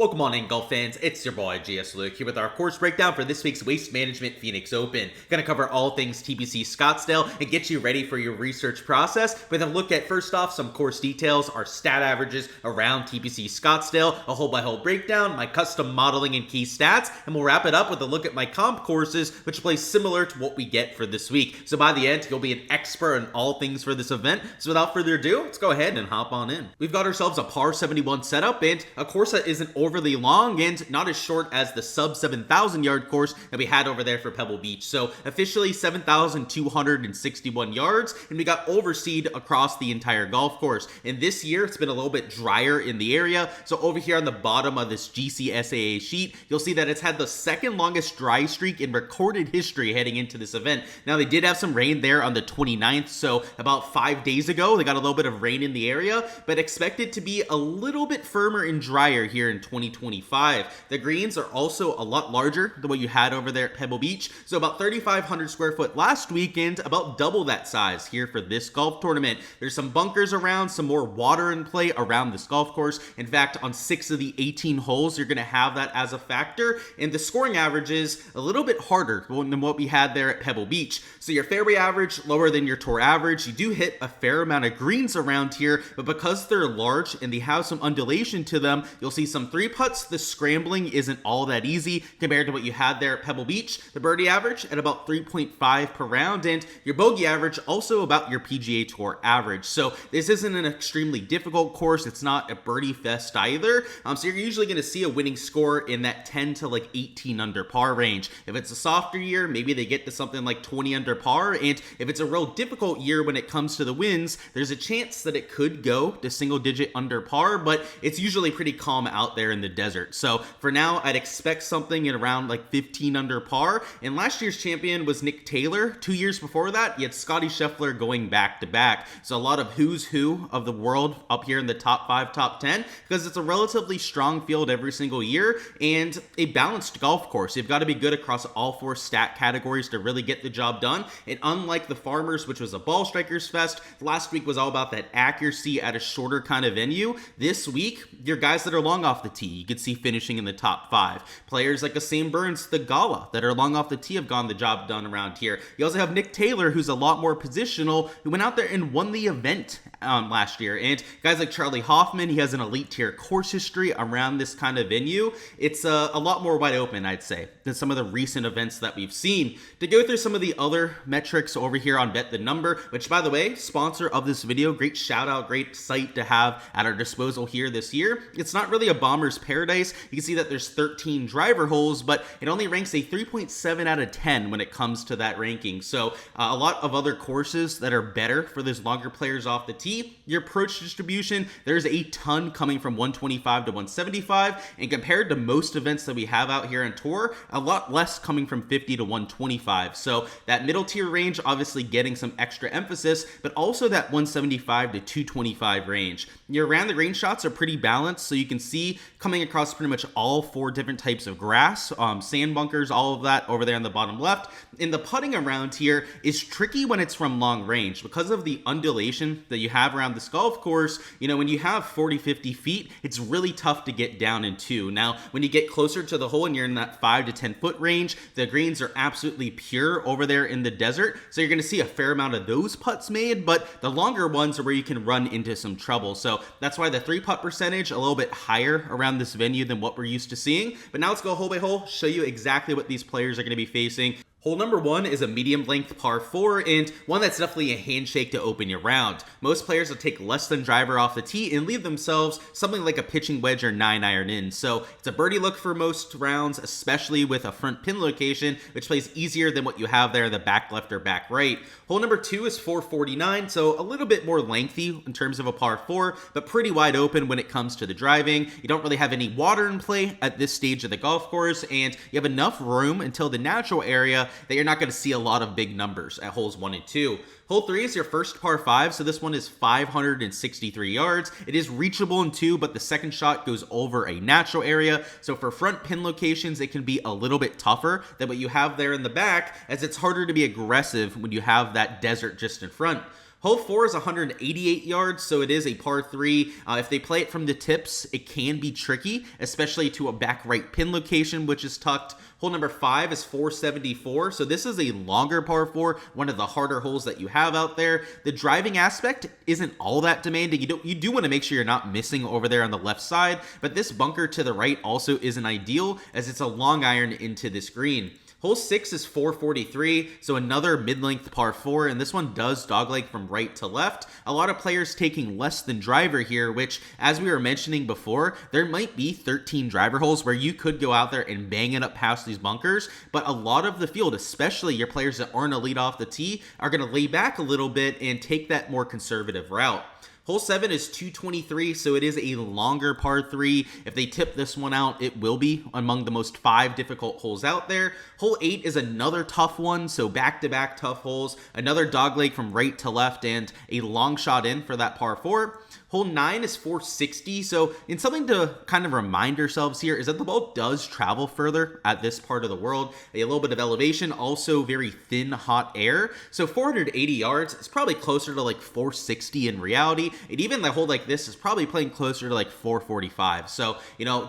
Welcome on in, golf fans. It's your boy Gsluke here with our course breakdown for this week's Waste Management Phoenix Open. Gonna cover all things TPC Scottsdale and get you ready for your research process with a look at, first off, some course details, our stat averages around TPC Scottsdale, a hole-by-hole breakdown, my custom modeling and key stats, and we'll wrap it up with a look at my comp courses, which play similar to what we get for this week. So by the end, you'll be an expert on all things for this event. So without further ado, let's go ahead and hop on in. We've got ourselves a par 71 setup and a course that isn't overly long and not as short as the sub 7,000 yard course that we had over there for Pebble Beach. So officially 7,261 yards, and we got overseed across the entire golf course. And this year it's been a little bit drier in the area. So over here on the bottom of this GCSAA sheet, you'll see that it's had the second longest dry streak in recorded history heading into this event. Now they did have some rain there on the 29th, so about 5 days ago they got a little bit of rain in the area, but expected to be a little bit firmer and drier here in 2025. The greens are also a lot larger than what you had over there at Pebble Beach, so about 3,500 square foot last weekend, about double that size here for this golf tournament. There's some bunkers around, some more water in play around this golf course. In fact, on 6 of the 18 holes, you're going to have that as a factor, and the scoring average is a little bit harder than what we had there at Pebble Beach. So your fairway average lower than your tour average. You do hit a fair amount of greens around here, but because they're large and they have some undulation to them, you'll see some three putts. The scrambling isn't all that easy compared to what you had there at Pebble Beach. The birdie average at about 3.5 per round, and your bogey average also about your PGA Tour average. So this isn't an extremely difficult course. It's not a birdie fest either. So you're usually going to see a winning score in that 10 to like 18 under par range. If it's a softer year, maybe they get to something like 20 under par, and if it's a real difficult year when it comes to the wins, there's a chance that it could go to single digit under par, but it's usually pretty calm out there in the desert. So for now, I'd expect something at around like 15 under par. And last year's champion was Nick Taylor. 2 years before that, you had Scotty Scheffler going back to back. So a lot of who's who of the world up here in the top 5, top 10, because it's a relatively strong field every single year and a balanced golf course. You've got to be good across all 4 stat categories to really get the job done. And unlike the Farmers, which was a ball strikers fest, last week was all about that accuracy at a shorter kind of venue. This week, your guys that are long off the tee, you could see finishing in the top 5. Players like Sam Burns, the Gala, that are long off the tee have gotten the job done around here. You also have Nick Taylor, who's a lot more positional, who went out there and won the event last year. And guys like Charlie Hoffman, he has an elite tier course history around this kind of venue. It's a lot more wide open, I'd say, than some of the recent events that we've seen. To go through some of the other metrics over here on Bet the Number, which, by the way, sponsor of this video, great shout out, great site to have at our disposal here this year. It's not really a bomber's paradise. You can see that there's 13 driver holes, but it only ranks a 3.7 out of 10 when it comes to that ranking. So a lot of other courses that are better for those longer players off the tee. Your approach distribution, there's a ton coming from 125 to 175, and compared to most events that we have out here on tour, a lot less coming from 50 to 125. So that middle tier range obviously getting some extra emphasis, but also that 175 to 225 range. Your around the green shots are pretty balanced, so you can see coming across pretty much all 4 different types of grass, sand bunkers, all of that over there on the bottom left. And the putting around here is tricky when it's from long range because of the undulation that you have around this golf course. You know, when you have 40, 50 feet, it's really tough to get down into. Now, when you get closer to the hole and you're in that 5 to 10 foot range, the greens are absolutely pure over there in the desert. So you're going to see a fair amount of those putts made, but the longer ones are where you can run into some trouble. So that's why the 3-putt percentage a little bit higher around this venue than what we're used to seeing. But now let's go hole by hole, show you exactly what these players are going to be facing. Hole number 1 is a medium length par 4 and one that's definitely a handshake to open your round. Most players will take less than driver off the tee and leave themselves something like a pitching wedge or 9-iron in. So it's a birdie look for most rounds, especially with a front pin location, which plays easier than what you have there in the back left or back right. Hole number 2 is 449, so a little bit more lengthy in terms of a par 4, but pretty wide open when it comes to the driving. You don't really have any water in play at this stage of the golf course, and you have enough room until the natural area that you're not going to see a lot of big numbers at holes 1 and 2. Hole 3 is your first par 5, so this one is 563 yards. It is reachable in 2, but the second shot goes over a natural area, so for front pin locations, it can be a little bit tougher than what you have there in the back, as it's harder to be aggressive when you have that desert just in front. Hole 4 is 188 yards, so it is a par 3. If they play it from the tips, it can be tricky, especially to a back right pin location, which is tucked. Hole number 5 is 474, so this is a longer par 4, one of the harder holes that you have out there. The driving aspect isn't all that demanding. You do want to make sure you're not missing over there on the left side, but this bunker to the right also isn't ideal, as it's a long iron into this green. Hole 6 is 443, so another mid-length par 4, and this one does dogleg from right to left. A lot of players taking less than driver here, which, as we were mentioning before, there might be 13 driver holes where you could go out there and bang it up past these bunkers, but a lot of the field, especially your players that aren't elite off the tee, are going to lay back a little bit and take that more conservative route. Hole 7 is 223, so it is a longer par 3. If they tip this one out, it will be among the most 5 difficult holes out there. Hole 8 is another tough one, so back-to-back tough holes. Another dogleg from right to left and a long shot in for that par 4. Hole 9 is 460, so in something to kind of remind ourselves here is that the ball does travel further at this part of the world. A little bit of elevation, also very thin, hot air. So 480 yards is probably closer to like 460 in reality. And even the hole like this is probably playing closer to like 445. So,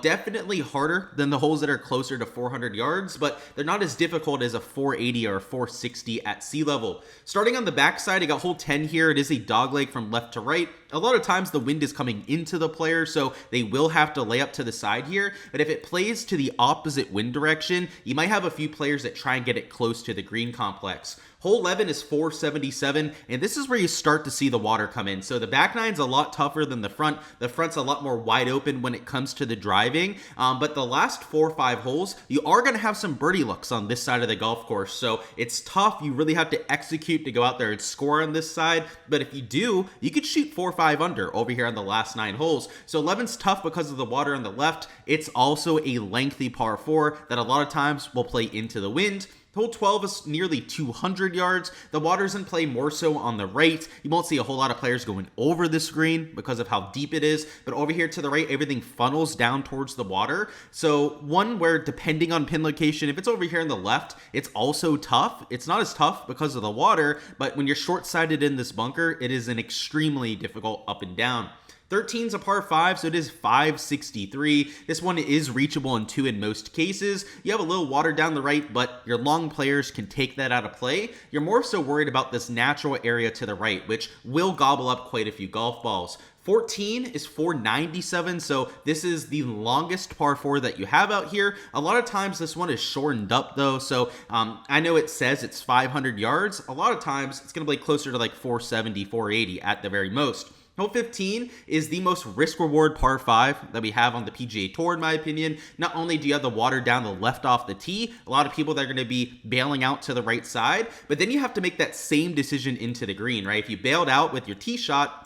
definitely harder than the holes that are closer to 400 yards, but they're not as difficult as a 480 or a 460 at sea level. Starting on the backside, I got hole 10 here. It is a dogleg from left to right. A lot of times the wind is coming into the player, so they will have to lay up to the side here. But if it plays to the opposite wind direction, you might have a few players that try and get it close to the green complex. Hole 11 is 477, and this is where you start to see the water come in. So the back nine's a lot tougher than the front. The front's a lot more wide open when it comes to the driving. But the last 4 or 5 holes, you are going to have some birdie looks on this side of the golf course. So it's tough. You really have to execute to go out there and score on this side. But if you do, you could shoot 4 or 5 under over here on the last 9 holes. So 11's tough because of the water on the left. It's also a lengthy par 4 that a lot of times will play into the wind. Hole 12 is nearly 200 yards. The water's in play more so on the right. You won't see a whole lot of players going over this green because of how deep it is. But over here to the right, everything funnels down towards the water. So one where, depending on pin location, if it's over here on the left, it's also tough. It's not as tough because of the water, but when you're short-sighted in this bunker, it is an extremely difficult up and down. 13's a par 5, so it is 563. This one is reachable in 2 in most cases. You have a little water down the right, but your long players can take that out of play. You're more so worried about this natural area to the right, which will gobble up quite a few golf balls. 14 is 497, so this is the longest par 4 that you have out here. A lot of times this one is shortened up though, so I know it says it's 500 yards. A lot of times it's going to play closer to like 470, 480 at the very most. Hole 15 is the most risk-reward par 5 that we have on the PGA Tour, in my opinion. Not only do you have the water down the left off the tee, a lot of people that are going to be bailing out to the right side, but then you have to make that same decision into the green, right? If you bailed out with your tee shot,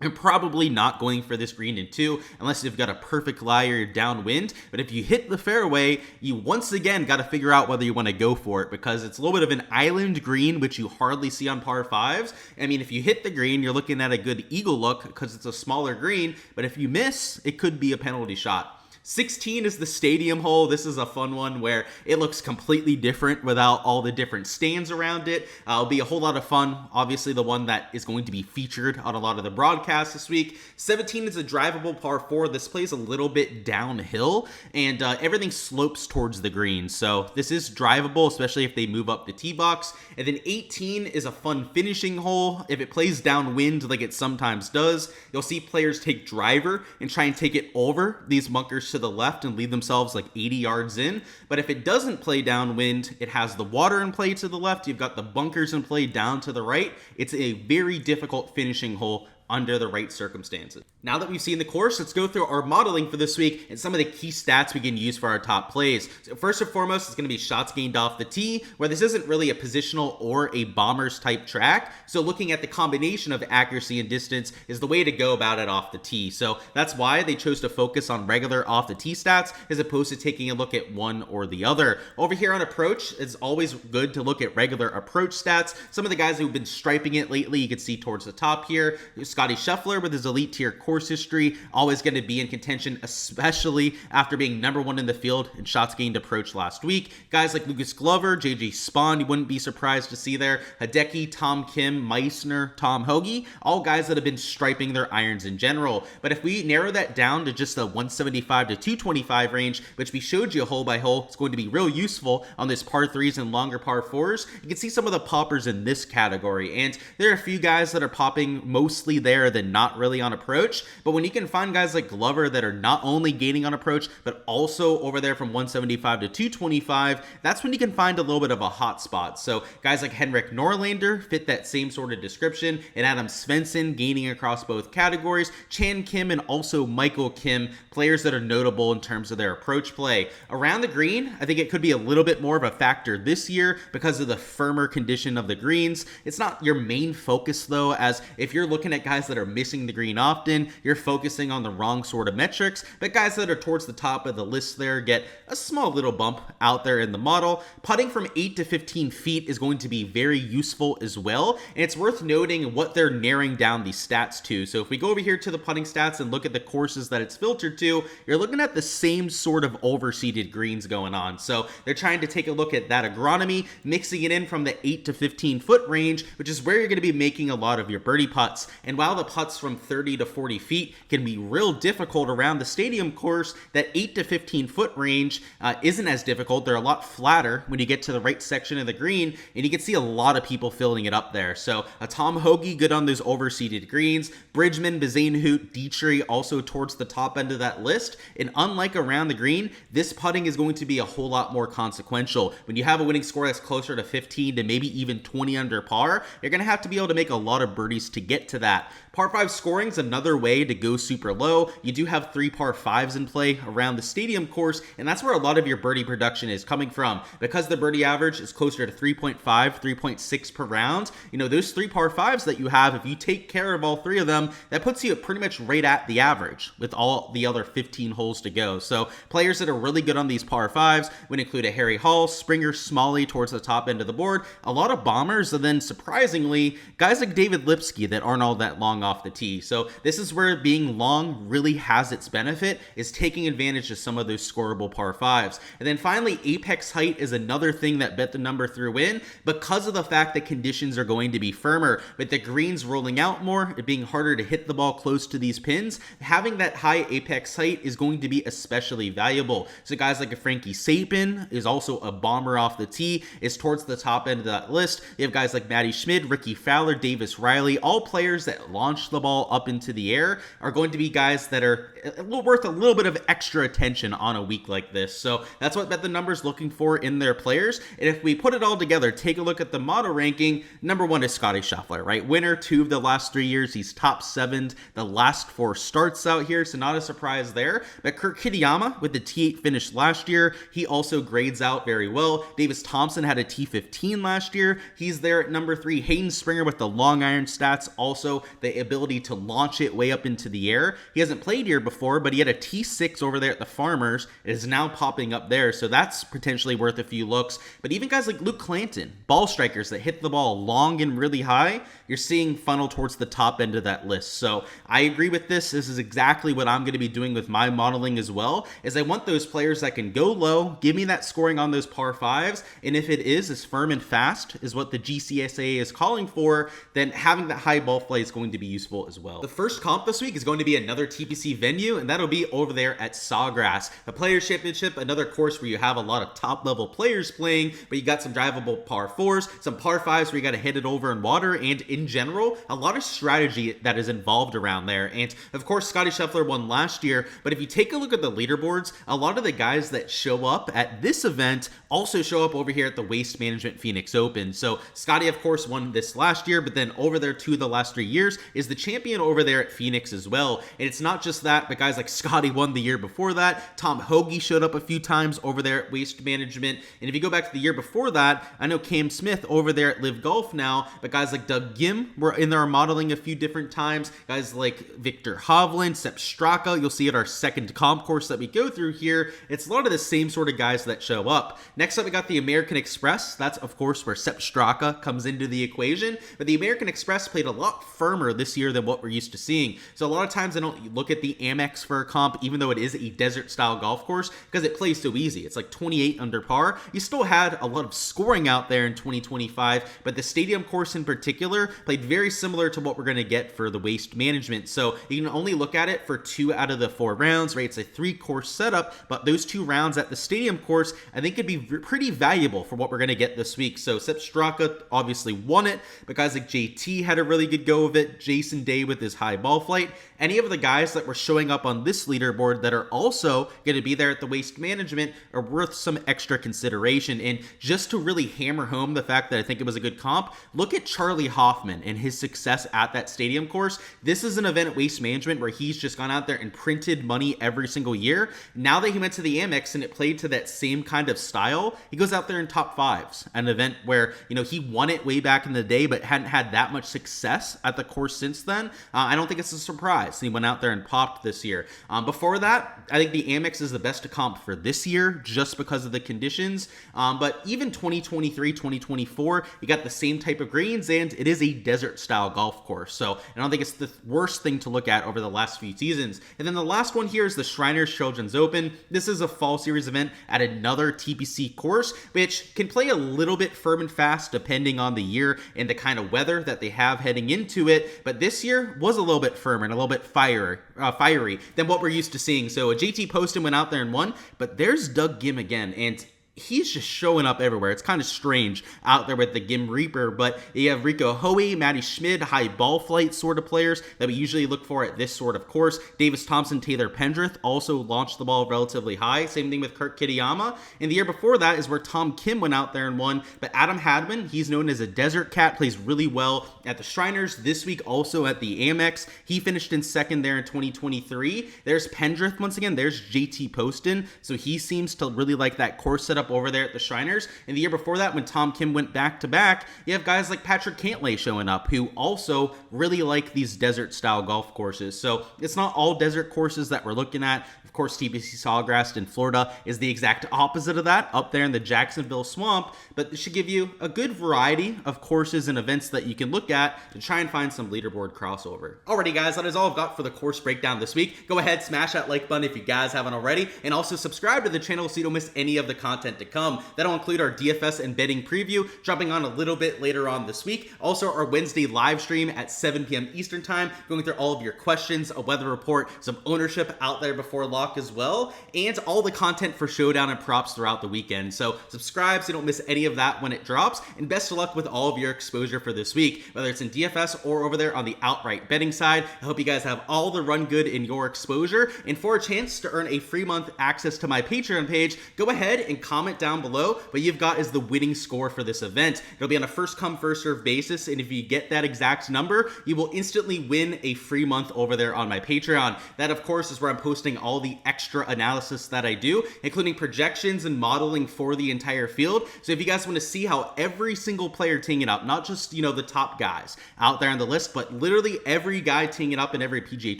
you're probably not going for this green in 2 unless you've got a perfect lie or you're downwind. But if you hit the fairway, you once again got to figure out whether you want to go for it, because it's a little bit of an island green, which you hardly see on par 5s. I mean, if you hit the green, you're looking at a good eagle look because it's a smaller green. But if you miss, it could be a penalty shot. 16 is the stadium hole. This is a fun one where it looks completely different without all the different stands around it. It'll be a whole lot of fun. Obviously, the one that is going to be featured on a lot of the broadcasts this week. 17 is a drivable par 4. This plays a little bit downhill, and everything slopes towards the green. So this is drivable, especially if they move up the tee box. And then 18 is a fun finishing hole. If it plays downwind like it sometimes does, you'll see players take driver and try and take it over these bunkers to the left and leave themselves like 80 yards in. But if it doesn't play downwind, it has the water in play to the left, you've got the bunkers in play down to the right. It's a very difficult finishing hole under the right circumstances. Now that we've seen the course, let's go through our modeling for this week and some of the key stats we can use for our top plays. So first and foremost, it's going to be shots gained off the tee, where this isn't really a positional or a bombers type track. So looking at the combination of accuracy and distance is the way to go about it off the tee. So that's why they chose to focus on regular off the tee stats as opposed to taking a look at one or the other. Over here on approach, it's always good to look at regular approach stats. Some of the guys who've been striping it lately, you can see towards the top here. Scotty Scheffler with his elite tier course history, always going to be in contention, especially after being number one in the field in shots gained approach last week. Guys like Lucas Glover, JJ Spawn, you wouldn't be surprised to see there. Hideki, Tom Kim, Meissner, Tom Hoge, all guys that have been striping their irons in general. But if we narrow that down to just the 175 to 225 range, which we showed you hole by hole, it's going to be real useful on this par 3s and longer par 4s. You can see some of the poppers in this category, and there are a few guys that are popping mostly there than not really on approach. But when you can find guys like Glover that are not only gaining on approach, but also over there from 175 to 225, that's when you can find a little bit of a hot spot. So guys like Henrik Norlander fit that same sort of description, and Adam Svensson gaining across both categories. Chan Kim and also Michael Kim, players that are notable in terms of their approach play. Around the green, I think it could be a little bit more of a factor this year because of the firmer condition of the greens. It's not your main focus though, as if you're looking at guys that are missing the green often, you're focusing on the wrong sort of metrics. But guys that are towards the top of the list there get a small little bump out there in the model. Putting from 8 to 15 feet is going to be very useful as well, and it's worth noting what they're narrowing down these stats to. So if we go over here to the putting stats and look at the courses that it's filtered to, you're looking at the same sort of overseeded greens going on. So they're trying to take a look at that agronomy, mixing it in from the 8 to 15 foot range, which is where you're going to be making a lot of your birdie putts. And while the putts from 30 to 40 feet can be real difficult around the stadium course, that 8 to 15 foot range isn't as difficult. They're a lot flatter when you get to the right section of the green, and you can see a lot of people filling it up there. So Tom Hoge, good on those overseeded greens. Bridgman, Bezainhout, Dietrich also towards the top end of that list. And unlike around the green, this putting is going to be a whole lot more consequential. When you have a winning score that's closer to 15 to maybe even 20 under par, you're going to have to be able to make a lot of birdies to get to that. Par 5 scoring is another way to go super low. You do have 3 par 5s in play around the stadium course, and that's where a lot of your birdie production is coming from. Because the birdie average is closer to 3.5, 3.6 per round, you know, those 3 par 5s that you have, if you take care of all 3 of them, that puts you pretty much right at the average with all the other 15 holes to go. So players that are really good on these par 5s would include a Harry Hall, Springer, Smalley towards the top end of the board, a lot of bombers, and then surprisingly, guys like David Lipsky that aren't all that long off the tee. So this is where being long really has its benefit, is taking advantage of some of those scoreable par 5s. And then finally, apex height is another thing that Bet the Number threw in because of the fact that conditions are going to be firmer. With the greens rolling out more, it being harder to hit the ball close to these pins, having that high apex height is going to be especially valuable. So guys like a Frankie Sapin is also a bomber off the tee, is towards the top end of that list. You have guys like Matty Schmid, Ricky Fowler, Davis Riley, all players that launch the ball up into the air are going to be guys that are worth a little bit of extra attention on a week like this. So that's what Bet the Number's looking for in their players. And if we put it all together, take a look at the model ranking, number 1 is Scotty Scheffler, right? Winner 2 of the last 3 years. He's top 7 the last 4 starts out here, so not a surprise there. But Kurt Kitayama with the T8 finish last year, he also grades out very well. Davis Thompson had a T15 last year. He's there at number 3. Hayden Springer with the long iron stats, also the ability to launch it way up into the air. He hasn't played here before, but he had a T6 over there at the Farmers. It is now popping up there, so that's potentially worth a few looks. But even guys like Luke Clanton, ball strikers that hit the ball long and really high, you're seeing funnel towards the top end of that list. So I agree with this. This is exactly what I'm going to be doing with my modeling as well, is I want those players that can go low, give me that scoring on those par 5s, and if it is as firm and fast as what the GCSA is calling for, then having that high ball flight is going to be useful as well. The first comp this week is going to be another TPC venue, and that'll be over there at Sawgrass. The Players Championship, another course where you have a lot of top level players playing, but you got some drivable par 4s, some par 5s where you got to hit it over in water, and in general, a lot of strategy that is involved around there. And of course, Scotty Scheffler won last year, but if you take a look at the leaderboards, a lot of the guys that show up at this event also show up over here at the Waste Management Phoenix Open. So Scotty, of course, won this last year, but then over there 2 of the last 3 years, is the champion over there at Fedex as well. And it's not just that, but guys like Scotty won the year before that. Tom Hoagie showed up a few times over there at Waste Management. And if you go back to the year before that, I know Cam Smith over there at Live Golf now, but guys like Doug Gim were in there modeling a few different times. Guys like Victor Hovland, Sepp Straka, you'll see at our second comp course that we go through here. It's a lot of the same sort of guys that show up. Next up, we got the American Express. That's, of course, where Sepp Straka comes into the equation. But the American Express played a lot firmer this year than what we're used to seeing. So a lot of times I don't look at the Amex for a comp, even though it is a desert-style golf course, because it plays so easy. It's like 28 under par. You still had a lot of scoring out there in 2025, but the stadium course in particular played very similar to what we're going to get for the Waste Management. So you can only look at it for 2 out of the 4 rounds, right? It's a 3-course setup, but those 2 rounds at the stadium course, I think could be pretty valuable for what we're going to get this week. So Sepp Straka obviously won it, but guys like JT had a really good go of it. Jason Day with his high ball flight. Any of the guys that were showing up on this leaderboard that are also going to be there at the Waste Management are worth some extra consideration. And just to really hammer home the fact that I think it was a good comp, look at Charlie Hoffman and his success at that stadium course. This is an event at Waste Management where he's just gone out there and printed money every single year. Now that he went to the Amex and it played to that same kind of style, he goes out there in top 5s, an event where, you know, he won it way back in the day, but hadn't had that much success at the course since then. I don't think it's a surprise he went out there and popped this year. Before that, I think the Amex is the best comp for this year just because of the conditions. But even 2023, 2024, you got the same type of greens and it is a desert style golf course. So I don't think it's the worst thing to look at over the last few seasons. And then the last one here is the Shriners Children's Open. This is a fall series event at another TPC course, which can play a little bit firm and fast depending on the year and the kind of weather that they have heading into it. But this year was a little bit firmer and a little bit fiery than what we're used to seeing. So JT Poston went out there and won, but there's Doug Gim again, and he's just showing up everywhere. It's kind of strange out there with the Gim Reaper, but you have Rico Hoey, Matty Schmid, high ball flight sort of players that we usually look for at this sort of course. Davis Thompson, Taylor Pendrith also launched the ball relatively high. Same thing with Kurt Kitayama. And the year before that is where Tom Kim went out there and won. But Adam Hadman, he's known as a desert cat, plays really well at the Shriners. This week also at the Amex. He finished in second there in 2023. There's Pendrith once again. There's JT Poston. So he seems to really like that course setup over there at the Shriners. And the year before that, when Tom Kim went back to back, you have guys like Patrick Cantlay showing up who also really like these desert style golf courses. So it's not all desert courses that we're looking at. Of course, TPC Sawgrass in Florida is the exact opposite of that, up there in the Jacksonville swamp, but it should give you a good variety of courses and events that you can look at to try and find some leaderboard crossover. Alrighty guys, that is all I've got for the course breakdown this week. Go ahead, smash that like button if you guys haven't already, and also subscribe to the channel so you don't miss any of the content to come. That'll include our DFS and betting preview, dropping on a little bit later on this week. Also, our Wednesday live stream at 7 p.m. Eastern time, going through all of your questions, a weather report, some ownership out there before lock as well, and all the content for Showdown and props throughout the weekend. So subscribe so you don't miss any of that when it drops, and best of luck with all of your exposure for this week, whether it's in DFS or over there on the outright betting side. I hope you guys have all the run good in your exposure, and for a chance to earn a free month access to my Patreon page, go ahead and comment down below what you've got is the winning score for this event. It'll be on a first come first serve basis, and if you get that exact number, you will instantly win a free month over there on my Patreon. That of course is where I'm posting all the extra analysis that I do, including projections and modeling for the entire field. So if you guys want to see how every single player teeing it up, not just, you know, the top guys out there on the list, but literally every guy teeing it up in every PGA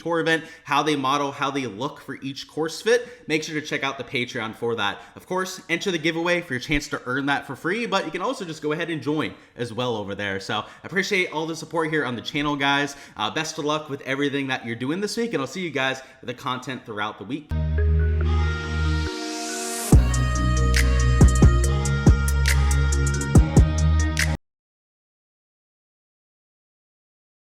Tour event, how they model, how they look for each course fit, make sure to check out the Patreon for that. Of course, enter the giveaway for your chance to earn that for free, but you can also just go ahead and join as well over there. So I appreciate all the support here on the channel, guys. Best of luck with everything that you're doing this week, and I'll see you guys with the content throughout the week.